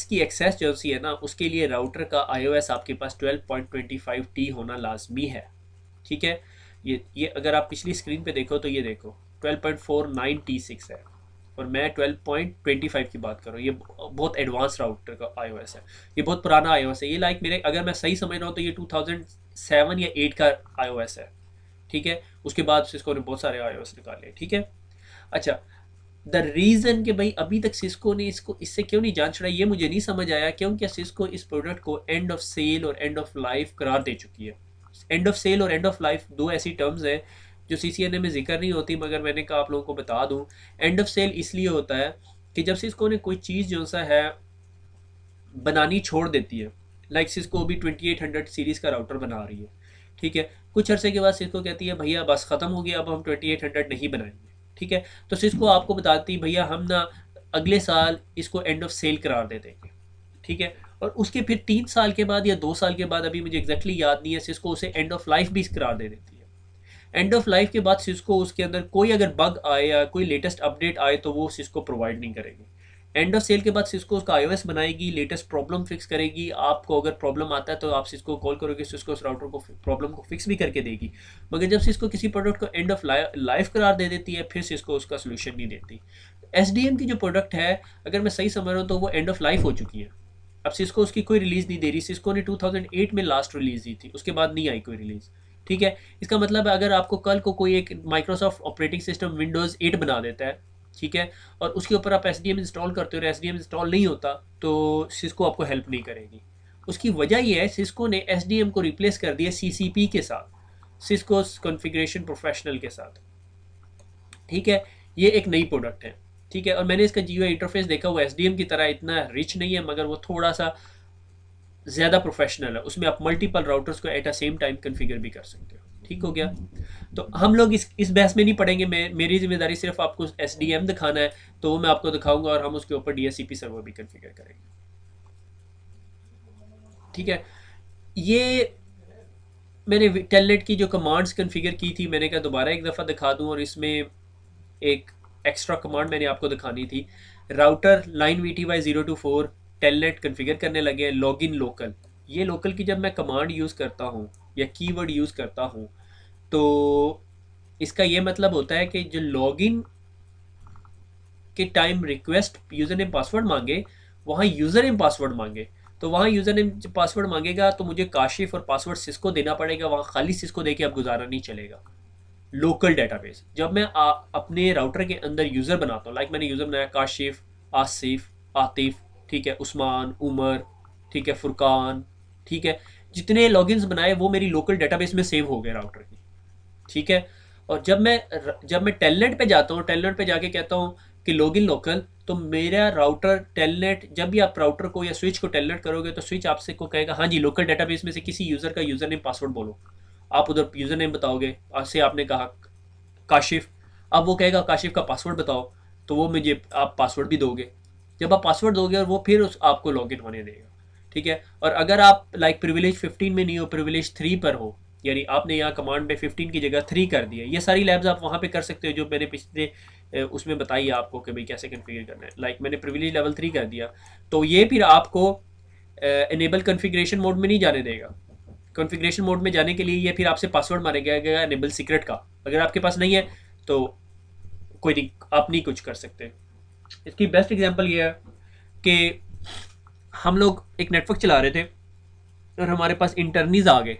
की एक्सेस जो सी है ना, उसके लिए राउटर का iOS आपके पास 12.25T होना लाजमी है, ठीक है। ये अगर आप पिछली स्क्रीन पे देखो तो ये देखो 12.49T6 है, और मैं 12.25 की बात कर रहा हूँ। ये बहुत एडवांस राउटर का iOS है, ये बहुत पुराना iOS है। ये लाइक मेरे, अगर मैं सही समझ रहा हूँ तो ये 2007 या 8 का iOS है, ठीक है। उसके बाद सिस्को ने बहुत सारे iOS निकाले, ठीक है। अच्छा, द रीज़न कि भाई अभी तक सिस्को ने इसको इससे क्यों नहीं जान छुड़ाई, ये मुझे नहीं समझ आया। क्योंकि सिस्को इस प्रोडक्ट को एंड ऑफ सेल और एंड ऑफ लाइफ करार दे चुकी है। एंड ऑफ सेल और एंड ऑफ लाइफ दो ऐसी टर्म्स हैं जो CCNA में जिक्र नहीं होती, मगर मैंने कहा आप लोगों को बता दूं। एंड ऑफ सेल इसलिए होता है कि जब सिस्को ने कोई चीज़ जो सा है बनानी छोड़ देती है, लाइक सिस्को अभी 2800 सीरीज़ का राउटर बना रही है, ठीक है। कुछ अरसे के बाद सिस्को कहती है भैया बस ख़त्म हो गया, अब हम 2800 नहीं बनाएंगे, ठीक है। तो सिस्को आपको बताती भैया हम ना अगले साल इसको एंड ऑफ सेल करार दे देंगे, ठीक है। और उसके फिर 3 साल के बाद या 2 साल के बाद, अभी मुझे एग्जैक्टली याद नहीं है, सिस्को उसे एंड ऑफ लाइफ भी करार दे देती है। एंड ऑफ लाइफ के बाद सिस्को उसके अंदर कोई अगर बग आए या कोई लेटेस्ट अपडेट आए तो वो सिस्को प्रोवाइड नहीं करेगी। एंड ऑफ सेल के बाद सिस्को उसका iOS बनाएगी, लेटेस्ट प्रॉब्लम फिक्स करेगी। आपको अगर प्रॉब्लम आता है तो आप सिस्को कॉल करोगे, सिस्को उस राउटर को प्रॉब्लम को फिक्स भी करके देगी। मगर जब सिस्को किसी प्रोडक्ट को एंड ऑफ लाइफ करार दे देती है, फिर सिस्को उसका सोल्यूशन नहीं देती। एसडीएम की जो प्रोडक्ट है, अगर मैं सही समझ रहा हूँ तो वो एंड ऑफ लाइफ हो चुकी है। अब सिस्को उसकी कोई रिलीज नहीं दे रही। सिस्को ने 2008 में लास्ट रिलीज दी थी, उसके बाद नहीं आई कोई रिलीज। ठीक है, इसका मतलब है अगर आपको कल को कोई एक माइक्रोसॉफ्ट ऑपरेटिंग सिस्टम विंडोज 8 बना देता है, ठीक है, और उसके ऊपर आप एस इंस्टॉल करते हो और एस इंस्टॉल नहीं होता, तो सिस्को आपको हेल्प नहीं करेगी। उसकी वजह यह है, सिस्को ने एस को रिप्लेस कर दिया CCP के साथ, सिस्को कॉन्फ़िगरेशन प्रोफेशनल के साथ। ठीक है, ये एक नई प्रोडक्ट है। ठीक है, और मैंने इसका GUI इंटरफेस देखा, वो SDM की तरह इतना रिच नहीं है, मगर वो थोड़ा सा ज़्यादा प्रोफेशनल है। उसमें आप मल्टीपल राउटर्स को at a same time configure भी कर सकते हो। ठीक हो गया। तो हम लोग इस बहस में नहीं पड़ेंगे। मेरी जिम्मेदारी सिर्फ आपको SDM दिखाना है, तो वो मैं आपको दिखाऊंगा और हम उसके ऊपर DHCP सर्वर भी कन्फिगर करेंगे। ठीक है, ये मैंने टेलनेट की जो कमांड्स कन्फिगर की थी, मैंने कहा दोबारा एक दफ़ा दिखा दूं, और इसमें एक एक्स्ट्रा कमांड मैंने आपको दिखानी थी। Router line VTY024 telnet configure करने लगे, लॉग इन लोकल। ये लोकल की जब मैं कमांड यूज़ करता हूँ या कीवर्ड यूज़ करता हूँ, तो इसका ये मतलब होता है कि जो लॉगिन के time request user name password मांगे, वहाँ यूज़र नेम पासवर्ड मांगे, तो वहाँ यूज़र नेम पासवर्ड मांगेगा तो मुझे काशिफ और पासवर्ड सिस्को देना पड़ेगा। वहाँ खाली सिस्को दे के अब गुजारा नहीं चलेगा। लोकल डेटाबेस, जब मैं अपने राउटर के अंदर यूज़र बनाता हूँ, लाइक मैंने यूज़र बनाया काशिफ, आसिफ, आतिफ, ठीक है, उस्मान, उमर, ठीक है, फुरकान, ठीक है, जितने लॉगिन्स बनाए वो मेरी लोकल डेटाबेस में सेव हो गए राउटर की। ठीक है, और जब मैं टेलनेट पे जाता हूँ, टेलनेट पे जाके कहता हूँ कि लॉगिन लोकल, तो मेरा राउटर टेलनेट, जब भी आप राउटर को या स्विच को टेलनेट करोगे तो स्विच आपसे को कहेगा हाँ जी लोकल डेटाबेस में से किसी यूज़र का यूज़र नेम पासवर्ड बोलो। आप उधर यूज़र नेम बताओगे, से आपने कहा काशिफ, अब वो कहेगा काशिफ का पासवर्ड बताओ, तो वो मुझे आप पासवर्ड भी दोगे। जब आप पासवर्ड दोगे और वो फिर उस आपको लॉगिन होने देगा। ठीक है, और अगर आप लाइक प्रिविलेज 15 में नहीं हो, प्रिविलेज 3 पर हो, यानी आपने यहाँ कमांड में 15 की जगह 3 कर दिया, ये सारी लैब्स आप वहाँ पे कर सकते हो जो मैंने पिछले उसमें बताई है आपको कि भाई कैसे कन्फिगर करना है। लाइक मैंने प्रिविलेज लेवल 3 कर दिया, तो ये फिर आपको इनेबल कन्फिग्रेशन मोड में नहीं जाने देगा। कॉन्फ़िगरेशन मोड में जाने के लिए ये फिर आपसे पासवर्ड मांगेगा एनेबल सीक्रेट का। अगर आपके पास नहीं है तो कोई नहीं, आप नहीं कुछ कर सकते। इसकी बेस्ट एग्जांपल ये है कि हम लोग एक नेटवर्क चला रहे थे और हमारे पास इंटर्नीज आ गए।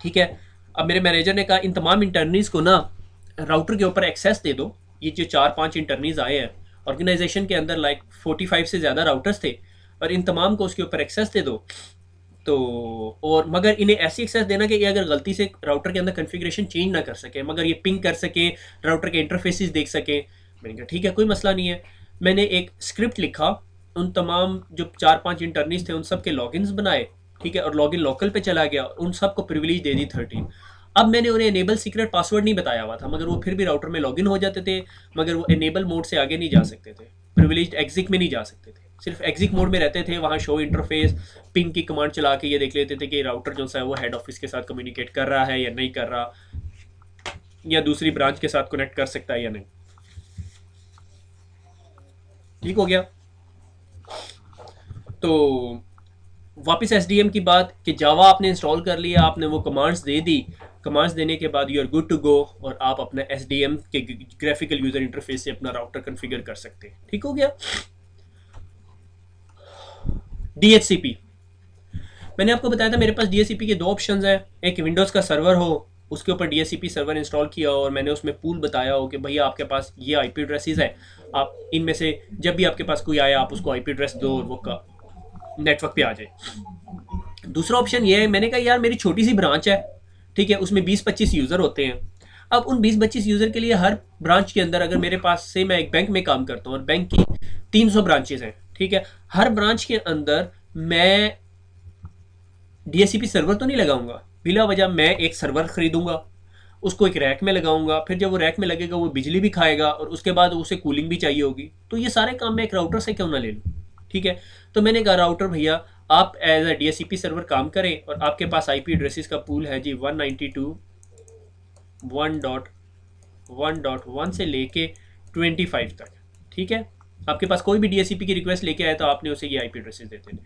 ठीक है, अब मेरे मैनेजर ने कहा इन तमाम इंटर्नीज को ना राउटर के ऊपर एक्सेस दे दो। ये जो 4-5 इंटर्नीज आए हैं ऑर्गेनाइजेशन के अंदर, लाइक 45 से ज़्यादा राउटर्स थे, और इन तमाम को उसके ऊपर एक्सेस दे दो। तो और मगर इन्हें ऐसी एक्सेस देना कि ये अगर गलती से राउटर के अंदर कॉन्फ़िगरेशन चेंज ना कर सके, मगर ये पिंग कर सके, राउटर के इंटरफेसेस देख सके। मैंने कहा ठीक है, कोई मसला नहीं है। मैंने एक स्क्रिप्ट लिखा, उन तमाम जो 4-5 इंटरनीस थे उन सब के लॉगिन्स बनाए, ठीक है, और लॉगिन लोकल पे चला गया, उन सबको प्रिविलेज दे दी 13। अब मैंने उन्हें एनेबल सीक्रेट पासवर्ड नहीं बताया हुआ था, मगर वो फिर भी राउटर में लॉगिन हो जाते थे, मगर वो एनेबल मोड से आगे नहीं जा सकते थे, प्रिविलेज एग्जिक में नहीं जा सकते थे, सिर्फ एग्जिक मोड में रहते थे। वहाँ शो इंटरफेस पिंग की कमांड चला के ये देख लेते थे कि राउटर जो सा है वो हेड ऑफिस के साथ कम्युनिकेट कर रहा है या नहीं कर रहा, या दूसरी ब्रांच के साथ कनेक्ट कर सकता है या नहीं। ठीक हो गया। तो वापस SDM की बात कि जावा आपने इंस्टॉल कर लिया, आपने वो कमांड्स दे दी, कमांड्स देने के बाद you are good to go, और आप अपना SDM के ग्राफिकल यूजर इंटरफेस से अपना राउटर कॉन्फ़िगर कर सकते हैं। ठीक हो गया। DHCP, मैंने आपको बताया था मेरे पास DHCP के दो ऑप्शंस हैं। एक विंडोज़ का सर्वर हो, उसके ऊपर DHCP सर्वर इंस्टॉल किया हो और मैंने उसमें पूल बताया हो कि भैया आपके पास ये IP एड्रेसेस है, आप इनमें से जब भी आपके पास कोई आया आप उसको IP एड्रेस दो और वो नेटवर्क पे आ जाए। दूसरा ऑप्शन ये है, मैंने कहा यार मेरी छोटी सी ब्रांच है, ठीक है, उसमें 20-25 यूज़र होते हैं। अब उन 20-25 यूज़र के लिए हर ब्रांच के अंदर, अगर मेरे पास से मैं एक बैंक में काम करता हूँ और बैंक की 300 ब्रांचेज हैं, ठीक है, हर ब्रांच के अंदर मैं DHCP सर्वर तो नहीं लगाऊंगा, बिला वजह मैं एक सर्वर खरीदूंगा, उसको एक रैक में लगाऊंगा, फिर जब वो रैक में लगेगा वो बिजली भी खाएगा और उसके बाद उसे कूलिंग भी चाहिए होगी, तो ये सारे काम मैं एक राउटर से क्यों ना ले लूँ। ठीक है, तो मैंने कहा राउटर भैया आप एज अ DHCP सर्वर काम करें और आपके पास IP एड्रेसेस का पूल है जी 192.1.1 से लेके 25 तक। ठीक है, आपके पास कोई भी डीएससीपी की रिक्वेस्ट लेके आया तो आपने उसे ये आईपी एड्रेसेस देते थे।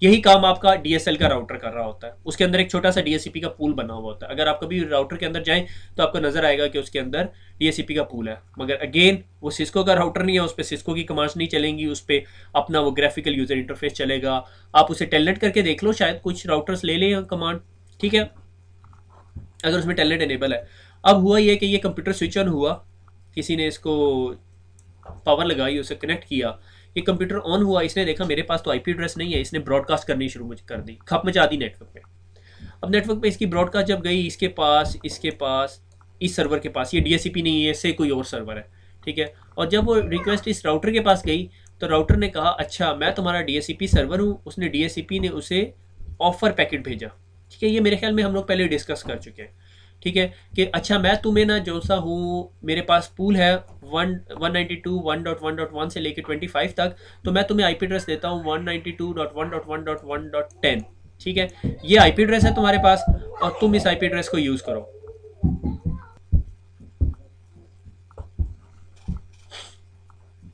यही काम आपका डीएसएल का राउटर कर रहा होता है। उसके अंदर एक छोटा सा डीएससीपी का पूल बना हुआ होता है। अगर आप कभी राउटर के अंदर जाएं तो आपको नजर आएगा कि उसके अंदर डीएससीपी का पूल है, मगर अगेन वो सिस्को का राउटर नहीं है, उस पर सिस्को की कमांड्स नहीं चलेंगी, उस पर अपना वो ग्राफिकल यूजर इंटरफेस चलेगा। आप उसे टेलनेट करके देख लो, शायद कुछ राउटर्स ले लें कमांड, ठीक है, अगर उसमें टेलनेट एनेबल है। अब हुआ ये कि ये कंप्यूटर स्विच ऑन हुआ, किसी ने इसको पावर लगाई, उसे कनेक्ट किया, ये कंप्यूटर ऑन हुआ, इसने देखा मेरे पास तो आईपी एड्रेस नहीं है, इसने ब्रॉडकास्ट करनी शुरू कर दी, खप मचा दी नेटवर्क पे। अब नेटवर्क पे इसकी ब्रॉडकास्ट जब गई, इसके पास इस सर्वर के पास, ये डीएससीपी नहीं है, इससे कोई और सर्वर है, ठीक है, और जब वो रिक्वेस्ट इस राउटर के पास गई तो राउटर ने कहा अच्छा मैं तुम्हारा डीएससीपी सर्वर हूँ, उसने डीएससीपी ने उसे ऑफर पैकेट भेजा, ठीक है, ये मेरे ख्याल में हम लोग पहले डिस्कस कर चुके हैं, ठीक है, कि अच्छा मैं तुम्हें ना जो सा हूँ, मेरे पास पूल है 192.1.1.1 से लेके 25 तक, तो मैं तुम्हें आईपी एड्रेस देता हूँ 192.1.1.1.10, ठीक है, ये आईपी एड्रेस है तुम्हारे पास और तुम इस आईपी एड्रेस को यूज करो।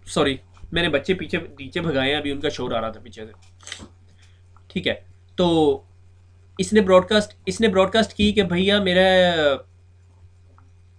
सॉरी, मैंने बच्चे पीछे नीचे भगाए हैं, अभी उनका शोर आ रहा था पीछे से, ठीक है। तो इसने ब्रॉडकास्ट की कि भैया मेरा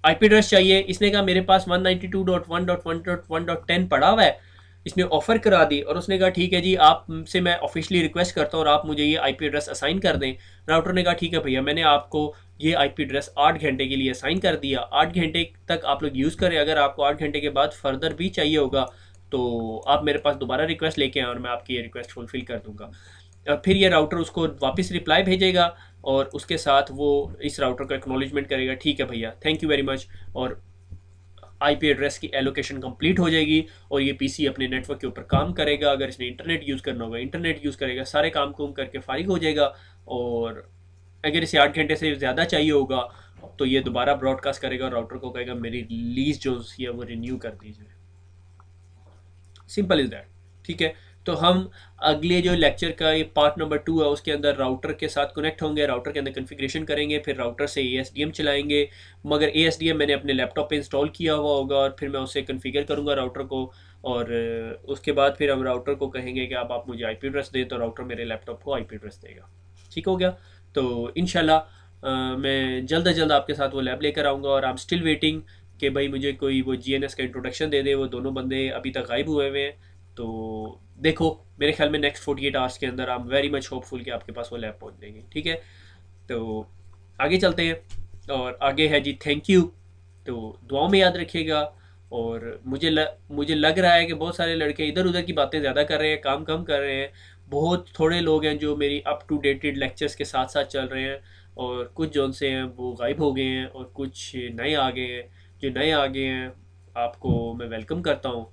आईपी एड्रेस चाहिए, इसने कहा मेरे पास 192.1.1.1.10 पड़ा हुआ है, इसने ऑफर करा दी और उसने कहा ठीक है जी, आपसे मैं ऑफिशियली रिक्वेस्ट करता हूँ और आप मुझे ये आईपी एड्रेस असाइन कर दें। राउटर ने कहा ठीक है भैया, मैंने आपको ये आईपी एड्रेस 8 घंटे के लिए असाइन कर दिया, 8 घंटे तक आप लोग यूज़ करें, अगर आपको 8 घंटे के बाद फर्दर भी चाहिए होगा तो आप मेरे पास दोबारा रिक्वेस्ट लेके आए और मैं आपकी ये रिक्वेस्ट फुलफिल कर दूंगा। फिर ये राउटर उसको वापस रिप्लाई भेजेगा और उसके साथ वो इस राउटर को एक्नॉलेजमेंट करेगा, ठीक है भैया थैंक यू वेरी मच, और आईपी एड्रेस की एलोकेशन कंप्लीट हो जाएगी और ये पीसी अपने नेटवर्क के ऊपर काम करेगा। अगर इसने इंटरनेट यूज़ करना होगा इंटरनेट यूज़ करेगा, सारे काम कुम करके फारिग हो जाएगा। और अगर इसे 8 घंटे से ज़्यादा चाहिए होगा तो ये दोबारा ब्रॉडकास्ट करेगा और राउटर को कहेगा मेरी लीज जो है वो रिन्यू कर दीजिए। सिंपल इज दैट, ठीक है। तो हम अगले जो लेक्चर का ये पार्ट नंबर 2 है उसके अंदर राउटर के साथ कनेक्ट होंगे, राउटर के अंदर कॉन्फ़िगरेशन करेंगे, फिर राउटर से एएसडीएम चलाएंगे, मगर एएसडीएम मैंने अपने लैपटॉप पे इंस्टॉल किया हुआ होगा और फिर मैं उसे कॉन्फ़िगर करूँगा राउटर को, और उसके बाद फिर हम राउटर को कहेंगे कि अब आप मुझे आईपी एड्रेस दें, तो राउटर मेरे लैपटॉप को आईपी एड्रेस देगा। ठीक हो गया। तो इंशाल्लाह मैं जल्द अज जल्द आपके साथ वो लैब लेकर आऊँगा, और आई एम स्टिल वेटिंग कि भाई मुझे कोई वो जीएनएस का इंट्रोडक्शन दे दे। वो दोनों बंदे अभी तक गायब हुए हुए हैं, तो देखो मेरे ख्याल में नेक्स्ट 48 आवर्स के अंदर I am very much hopeful कि आपके पास वो लैब पहुंच जाएगी, ठीक है। तो आगे चलते हैं, और आगे है जी थैंक यू। तो दुआओं में याद रखिएगा। और मुझे लग रहा है कि बहुत सारे लड़के इधर उधर की बातें ज़्यादा कर रहे हैं, काम कम कर रहे हैं। बहुत थोड़े लोग हैं जो मेरी अप टू डेटेड लेक्चर्स के साथ साथ चल रहे हैं, और कुछ जो उनसे हैं वो गायब हो गए हैं और कुछ नए आ गए हैं। जो नए आ गए हैं आपको मैं वेलकम करता हूँ,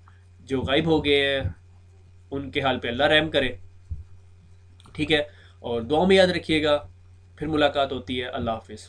जो गायब हो गए हैं उनके हाल पे अल्लाह रहम करे, ठीक है। और दुआओं में याद रखिएगा। फिर मुलाकात होती है। अल्लाह हाफिज़।